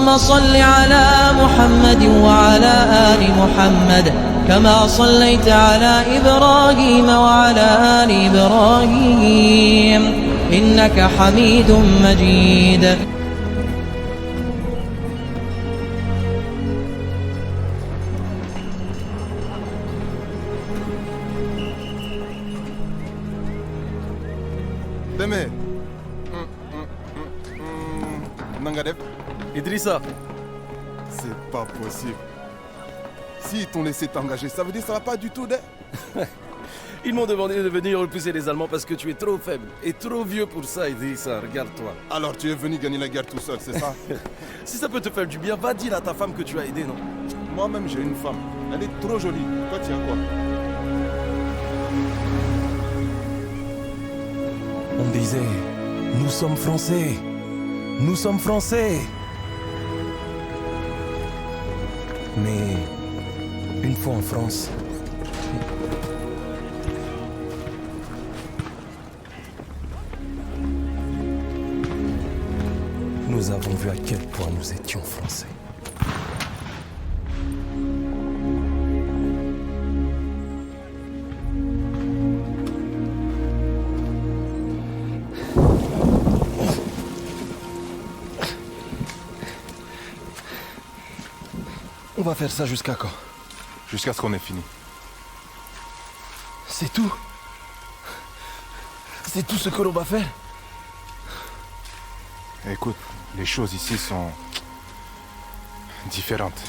اللهم صل على محمد وعلى آل محمد كما صليت على إبراهيم وعلى آل إبراهيم إنك حميد مجيد. Deme. Nangadeb. Idrissa. C'est pas possible. S'ils t'ont laissé t'engager, ça veut dire que ça va pas du tout, de... Ils m'ont demandé de venir repousser les Allemands parce que tu es trop faible et trop vieux pour ça, Idrissa. Regarde-toi. Alors tu es venu gagner la guerre tout seul, c'est ça? Si ça peut te faire du bien, va dire à ta femme que tu as aidé, non? Moi-même, j'ai une femme. Elle est trop jolie. Toi, tu as quoi? On disait, nous sommes Français. Nous sommes Français. Mais une fois en France, nous avons vu à quel point nous étions Français. On va faire ça jusqu'à quand? Jusqu'à ce qu'on ait fini. C'est tout? C'est tout ce que l'on va faire? Écoute, les choses ici sont... différentes.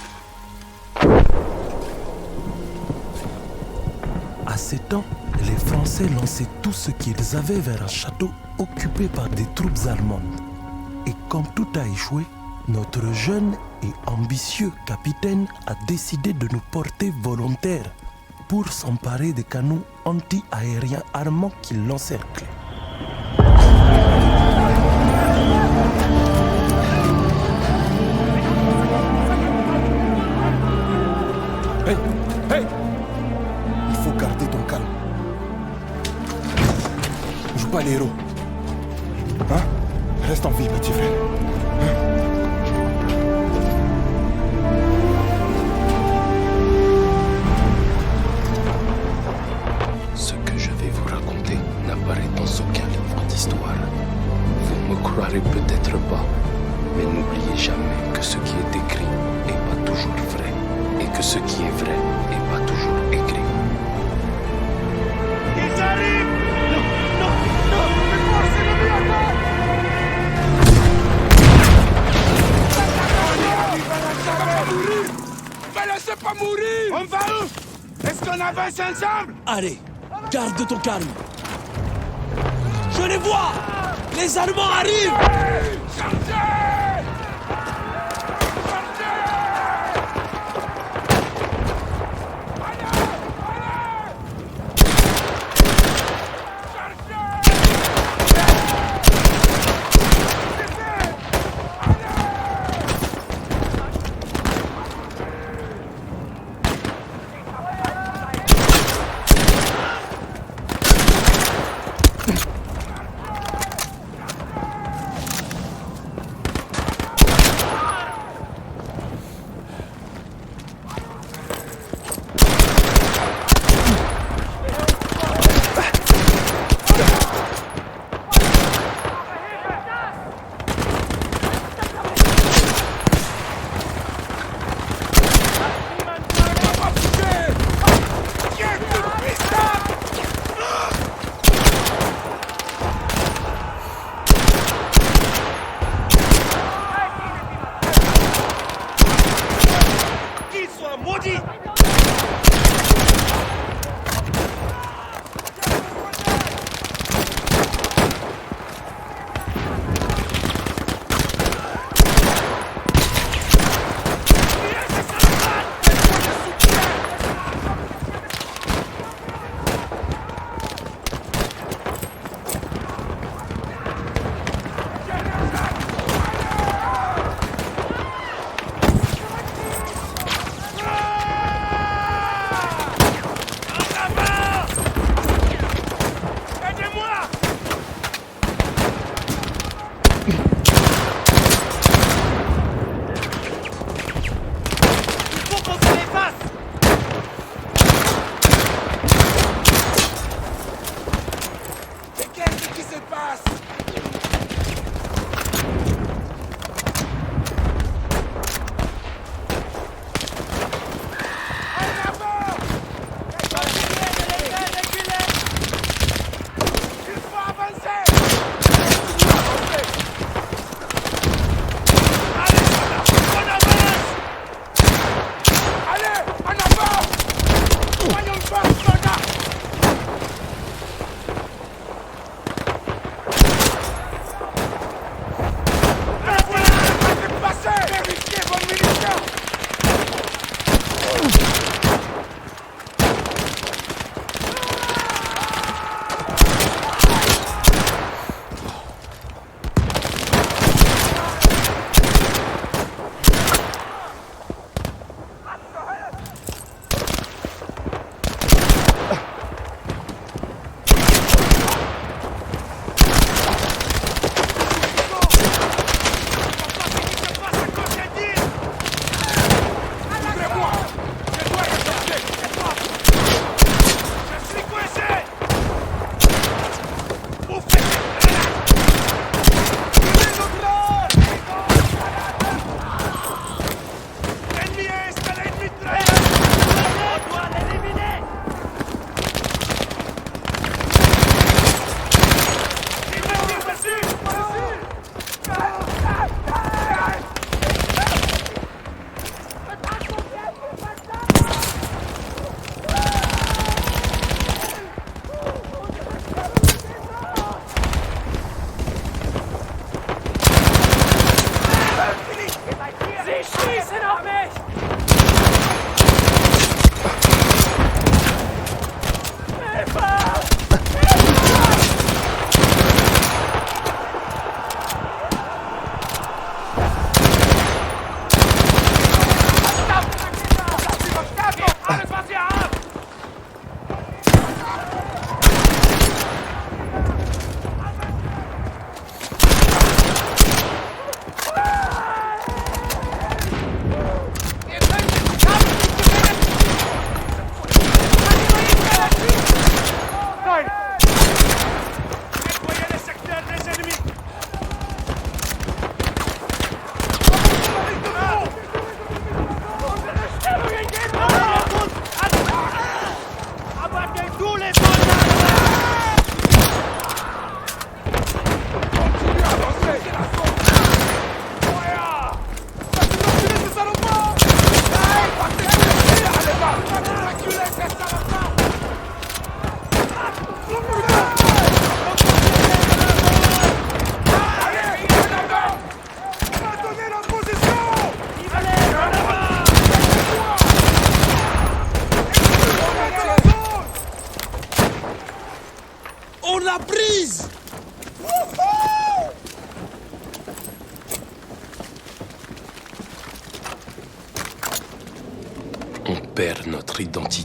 À ces temps, les Français lançaient tout ce qu'ils avaient vers un château occupé par des troupes allemandes. Et comme tout a échoué, notre jeune et ambitieux capitaine a décidé de nous porter volontaires pour s'emparer des canons anti-aériens armants qui l'encerclent. Hey! Hey! Il faut garder ton calme. Joue pas les héros. Hein? Reste en vie, petit frère. Ce que je vais vous raconter n'apparaît dans aucun livre d'histoire. Vous me croirez peut-être pas, mais n'oubliez jamais que ce qui est écrit n'est pas toujours vrai, et que ce qui est vrai n'est pas toujours écrit. Ils arrivent! Non! Mais forcez le miracle! Laissez pas mourir! On va où? Est-ce qu'on avance ensemble? Allez, garde ton calme. Je les vois! Les Allemands arrivent! Chargez!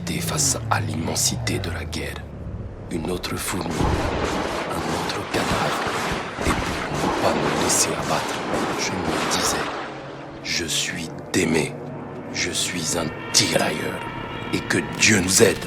s'arrêter face à l'immensité de la guerre. Une autre fourmi, un autre cadavre. Et pour ne pas me laisser abattre, je me disais, je suis Démé, je suis un tirailleur, et que Dieu nous aide.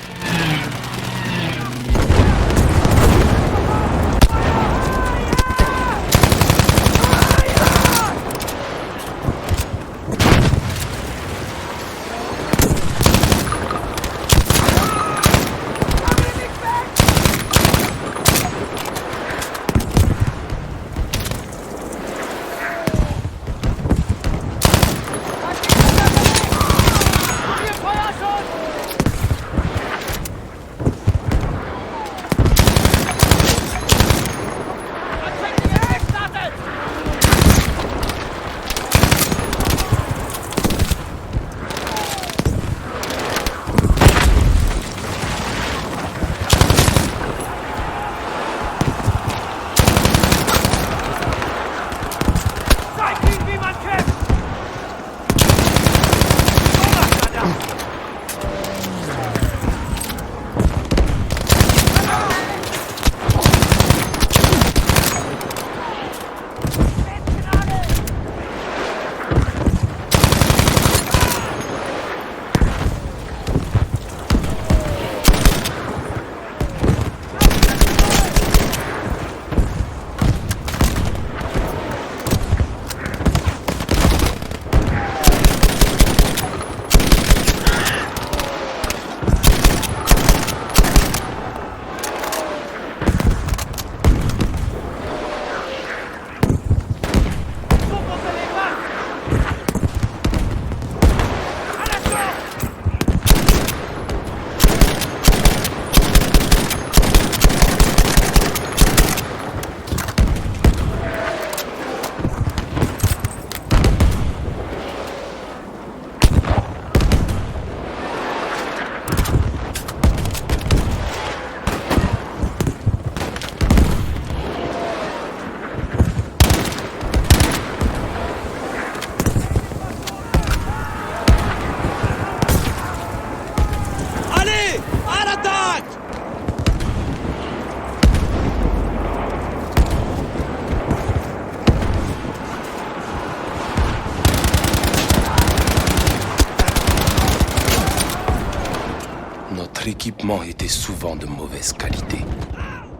Notre équipement était souvent de mauvaise qualité,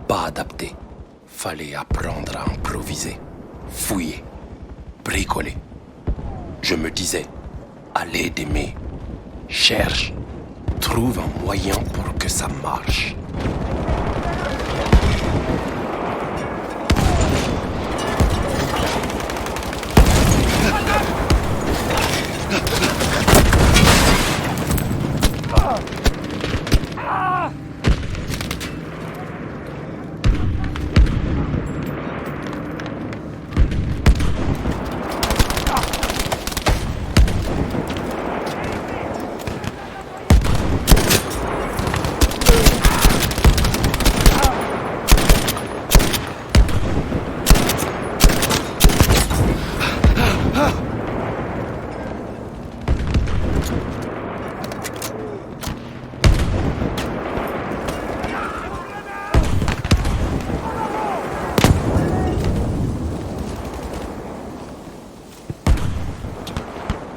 pas adapté. Fallait apprendre à improviser, fouiller, bricoler. Je me disais, allez Démé, cherche, trouve un moyen pour que ça marche.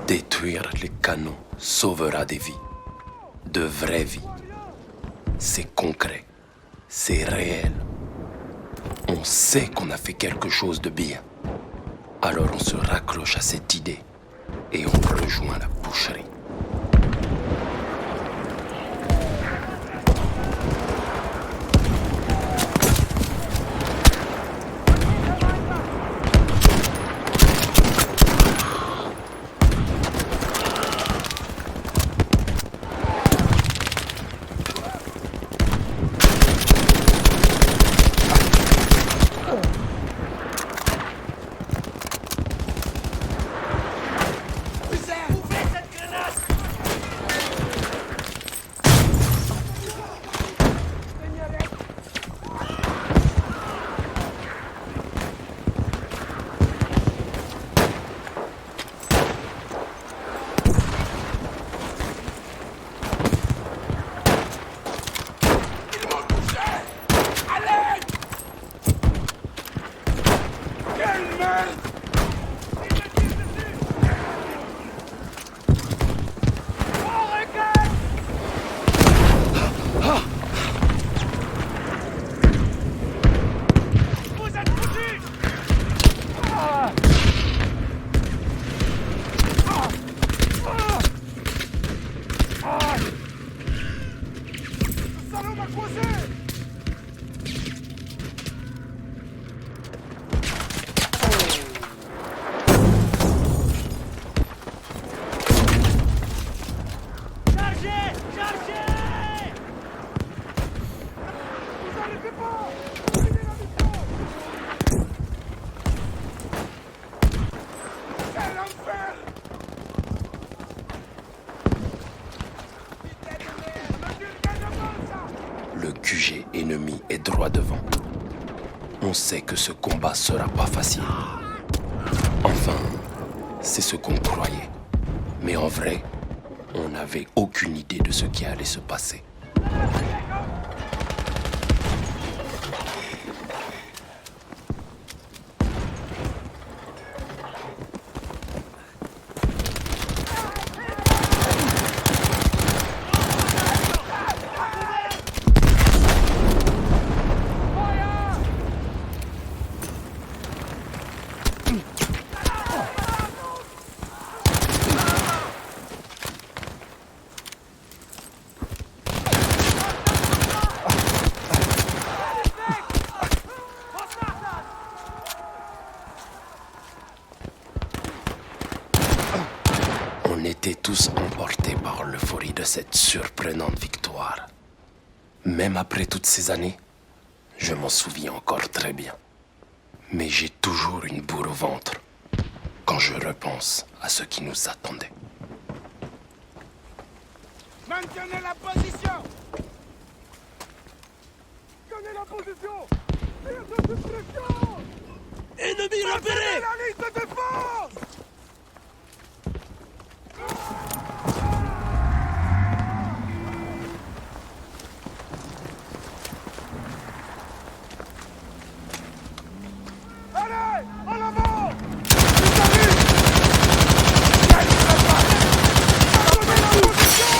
Détruire les canons sauvera des vies, de vraies vies. C'est concret, c'est réel. On sait qu'on a fait quelque chose de bien. Alors on se raccroche à cette idée et on rejoint la boucherie. Ouvrez cette grenade! Vous êtes foutus! Ce salaud m'a coincé! Vous n'arrivez pas! Continuez la mission! Quel enfer! Putain de merde! On a dû le gagner devant, ça! Le QG ennemi est droit devant. On sait que ce combat sera pas facile. Enfin, c'est ce qu'on croyait. Mais en vrai, on n'avait aucune idée de ce qui allait se passer. On était tous emportés par l'euphorie de cette surprenante victoire. Même après toutes ces années, je m'en souviens encore très bien. Mais j'ai toujours une boule au ventre quand je repense à ce qui nous attendait. Maintenez la position! Tenez la position! Tire de suppression! Ennemi repéré! La ligne de défense! Allez! En avant! Ils arrivent! Gagnez la balle! Maintenez la position!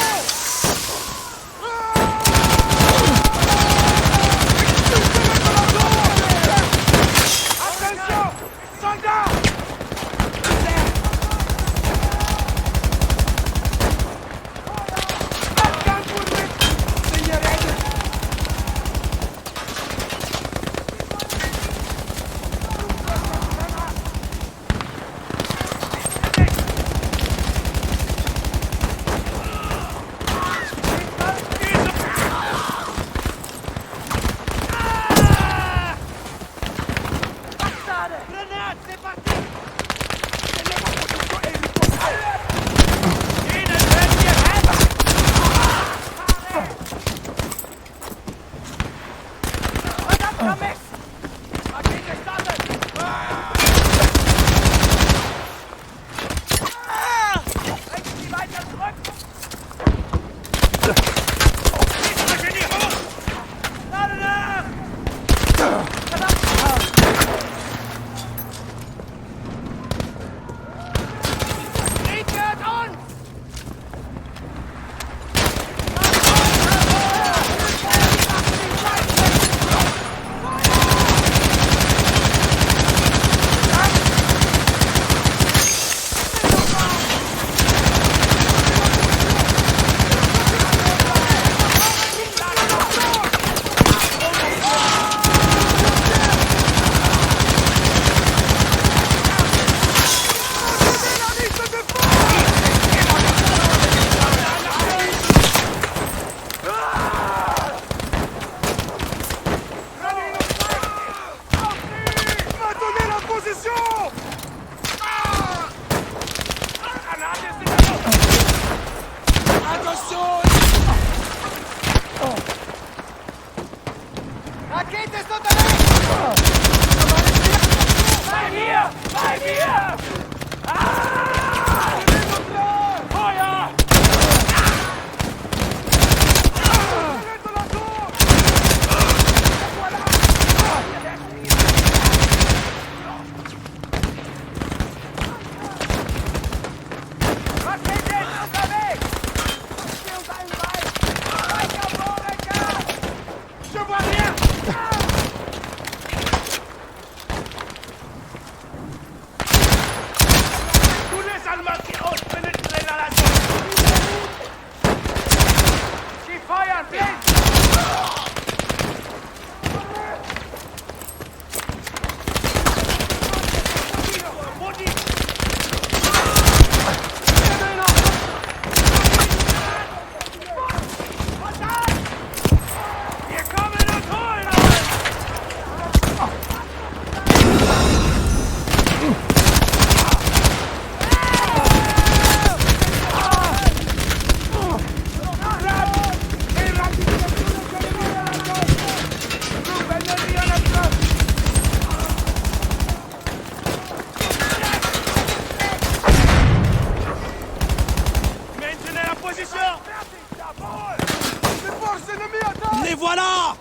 Les voilà!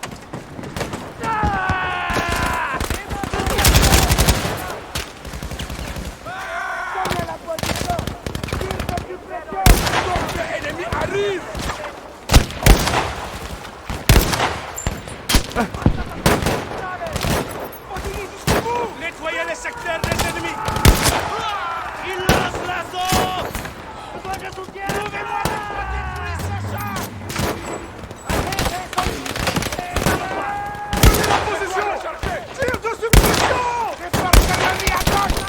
Ennemi arrive! Nettoyez les secteurs des ennemis! Il lance l'assaut! Trouvez-moi des pratiques pour les sachats! Prenez la position! Tire de substitution! Prépare l'ennemi à gauche!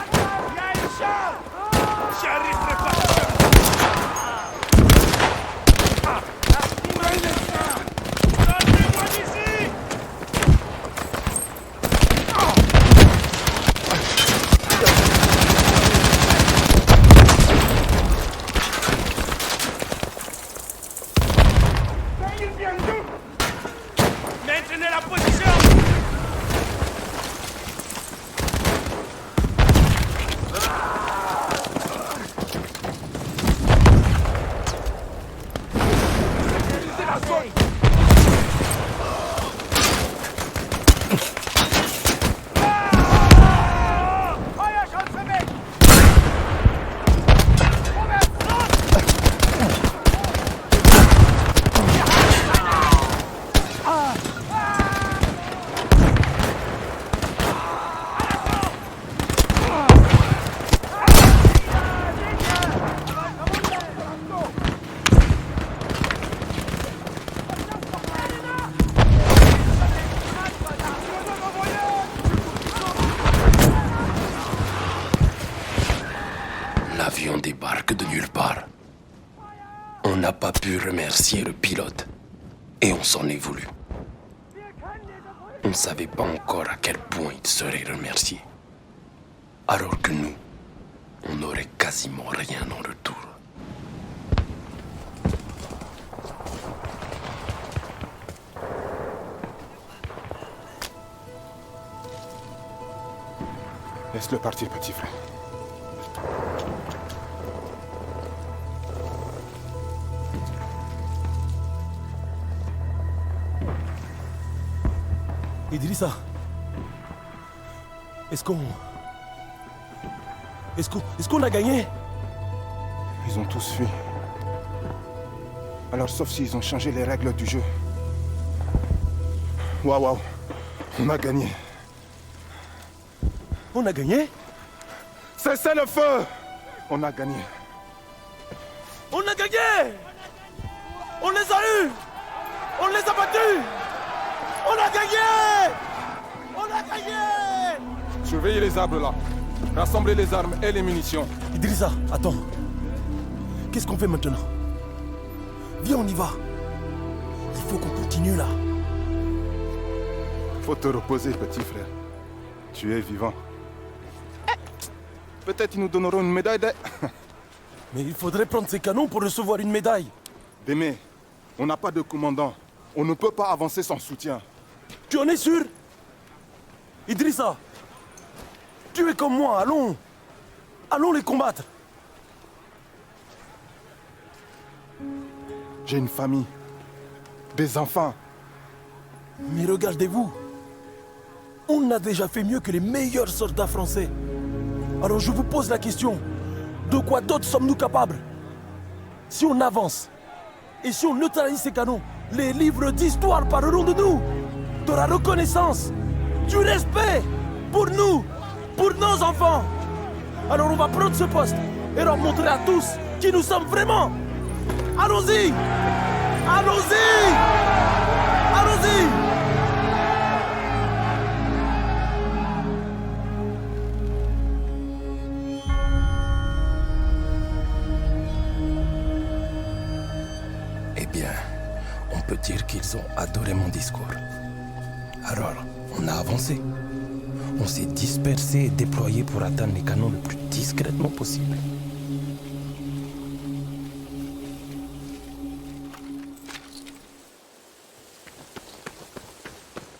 Il y a une charge! J'arrive, préparation! Sortez-moi d'ici! Maintenez la position! Utilisez la zone! L'avion débarque de nulle part. On n'a pas pu remercier le pilote. Et on s'en est voulu. On ne savait pas encore à quel point il serait remercié. Alors que nous, on n'aurait quasiment rien en retour. Laisse-le partir, petit frère. Idrissa, est-ce qu'on a gagné? Ils ont tous fui. Alors, sauf s'ils ont changé les règles du jeu. Waouh, on a gagné. On a gagné? Cessez le feu! On a gagné. On a gagné! On les a eus! On les a battus! On a gagné! On a gagné! Surveillez les arbres là. Rassemblez les armes et les munitions. Idrissa, attends. Qu'est-ce qu'on fait maintenant? Viens, on y va. Il faut qu'on continue là. Faut te reposer, petit frère. Tu es vivant. Peut-être ils nous donneront une médaille de... Mais il faudrait prendre ces canons pour recevoir une médaille. Démé, on n'a pas de commandant. On ne peut pas avancer sans soutien. Tu en es sûr? Idrissa, tu es comme moi, allons. Allons les combattre. J'ai une famille. Des enfants. Mais regardez-vous. On a déjà fait mieux que les meilleurs soldats français. Alors je vous pose la question. De quoi d'autre sommes-nous capables? Si on avance, et si on neutralise ces canons, les livres d'histoire parleront de nous. De la reconnaissance, du respect pour nous, pour nos enfants. Alors on va prendre ce poste et leur montrer à tous qui nous sommes vraiment. Allons-y! Allons-y! Allons-y! Eh bien, on peut dire qu'ils ont adoré mon discours. Alors, on a avancé. On s'est dispersé et déployé pour atteindre les canons le plus discrètement possible.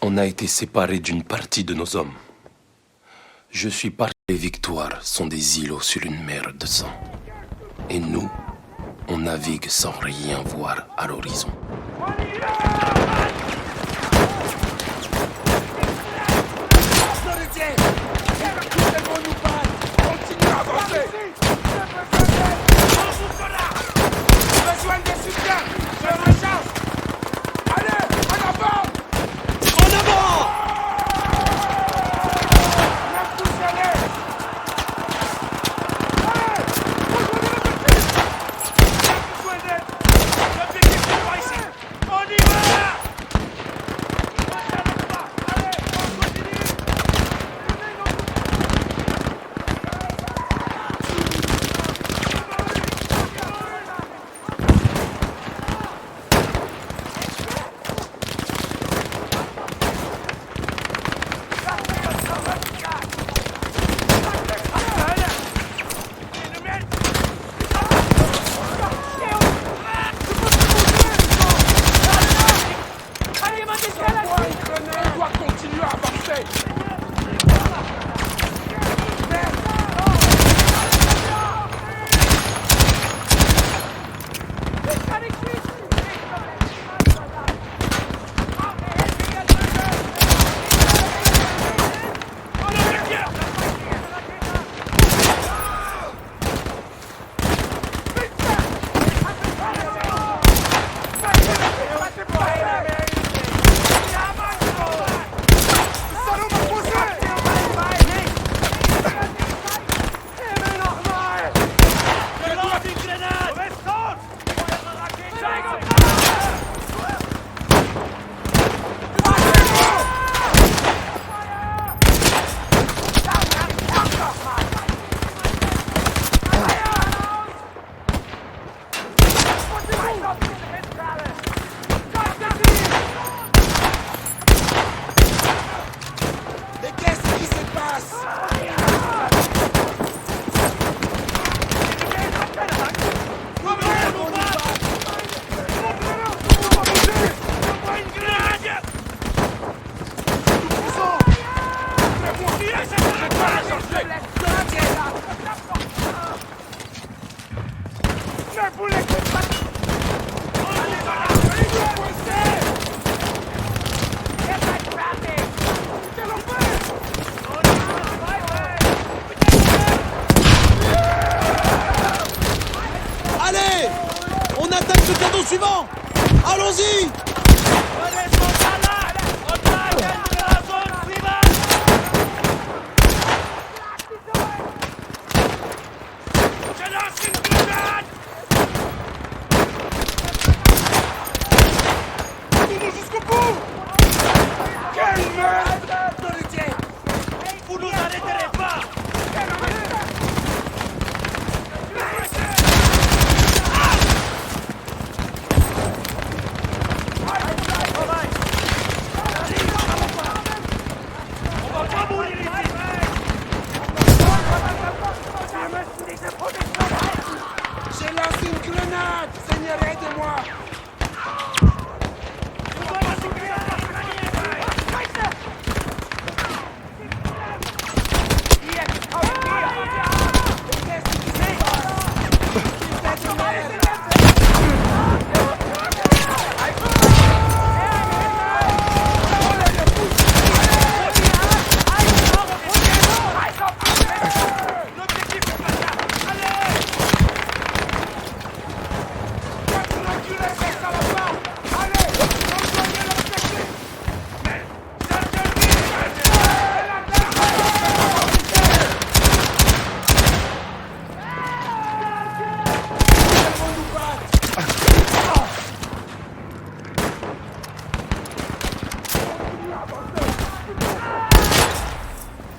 On a été séparés d'une partie de nos hommes. Je suis parti. Les victoires sont des îlots sur une mer de sang. Et nous, on navigue sans rien voir à l'horizon. Allons-y! Jusqu'au bout! Quelle merde! Vous nous arrêterez pas! On va pas mourir ici! J'ai lancé une grenade! Seigneur, aide-moi!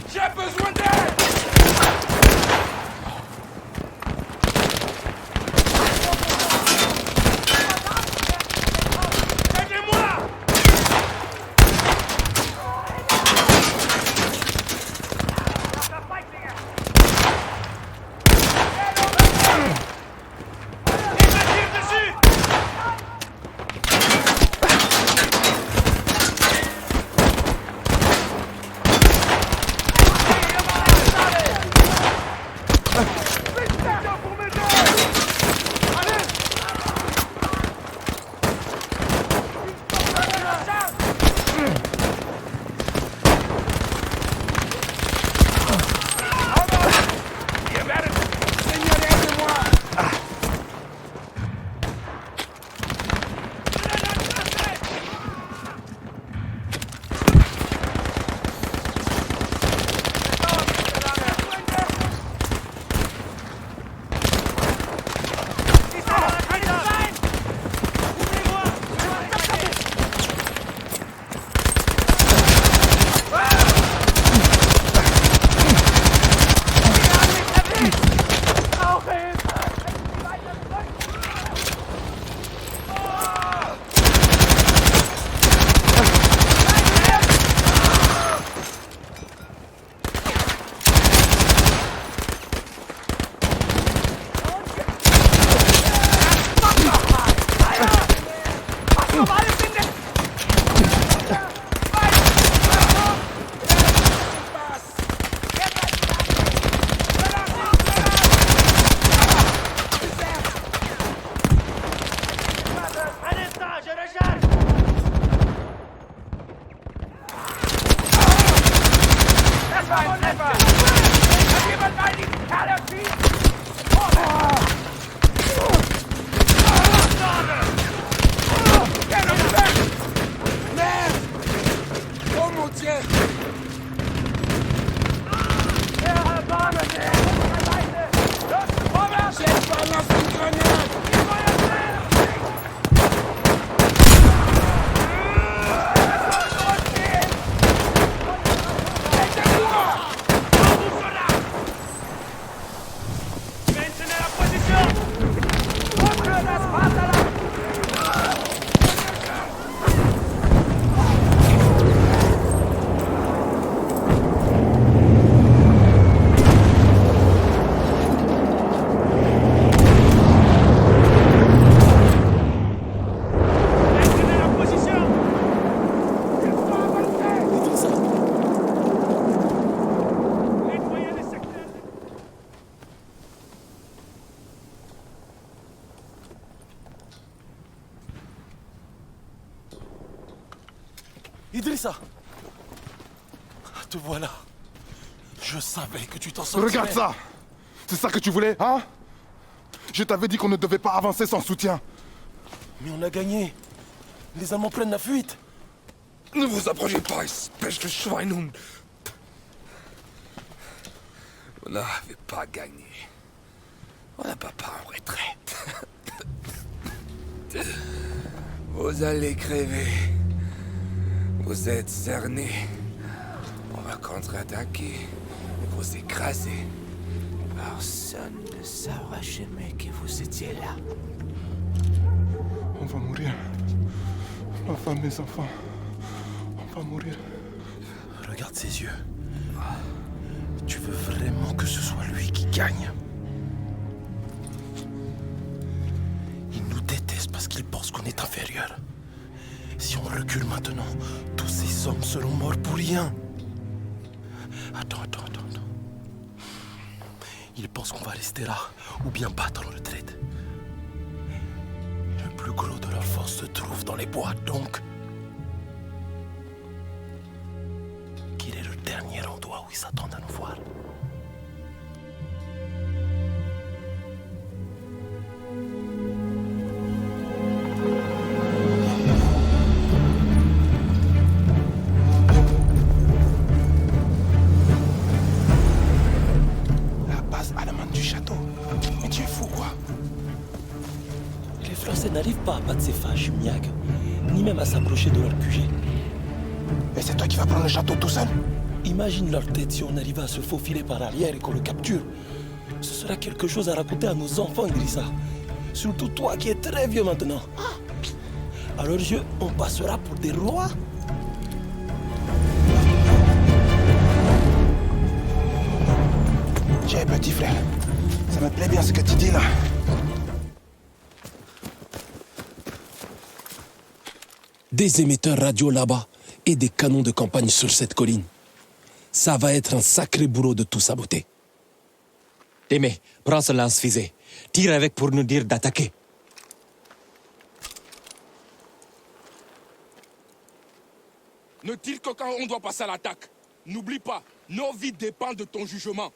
J'ai besoin d'aide! Aidez-moi! Il me tire dessus! Idrissa! Te voilà. Je savais que tu t'en sortirais. Regarde ça! C'est ça que tu voulais, hein? Je t'avais dit qu'on ne devait pas avancer sans soutien. Mais on a gagné. Les Allemands prennent la fuite. Ne vous approchez pas, espèce de Schweinhund. Vous n'avez pas gagné. On n'a pas en retraite. Vous allez crever. Vous êtes cernés. On va contre-attaquer et vous écraser. Personne ne saura jamais que vous étiez là. On va mourir. Ma femme, mes enfants. On va mourir. Regarde ses yeux. Tu veux vraiment que ce soit lui qui gagne? Il nous déteste parce qu'il pense qu'on est inférieur. Si on recule maintenant, tous ces hommes seront morts pour rien. Attends. Il pense qu'on va rester là, ou bien battre en retraite. Le plus gros de leur force se trouve dans les bois, donc... Quel est le dernier endroit où ils s'attendent à nous voir? La base allemande du château. Mais tu es fou, quoi. Les Français n'arrivent pas à battre ces fâches, Miag, ni même à s'approcher de leur QG. Et c'est toi qui vas prendre le château tout seul? Imagine leur tête si on arrivait à se faufiler par arrière et qu'on le capture. Ce sera quelque chose à raconter à nos enfants, Idrissa. Surtout toi qui es très vieux maintenant. À leurs yeux, on passera pour des rois. Tiens, petit frère. Ça me plaît bien ce que tu dis là. Des émetteurs radio là-bas et des canons de campagne sur cette colline. Ça va être un sacré bourreau de tout saboter. Témé, prends ce lance-fusée. Tire avec pour nous dire d'attaquer. Ne tire que quand on doit passer à l'attaque. N'oublie pas, nos vies dépendent de ton jugement.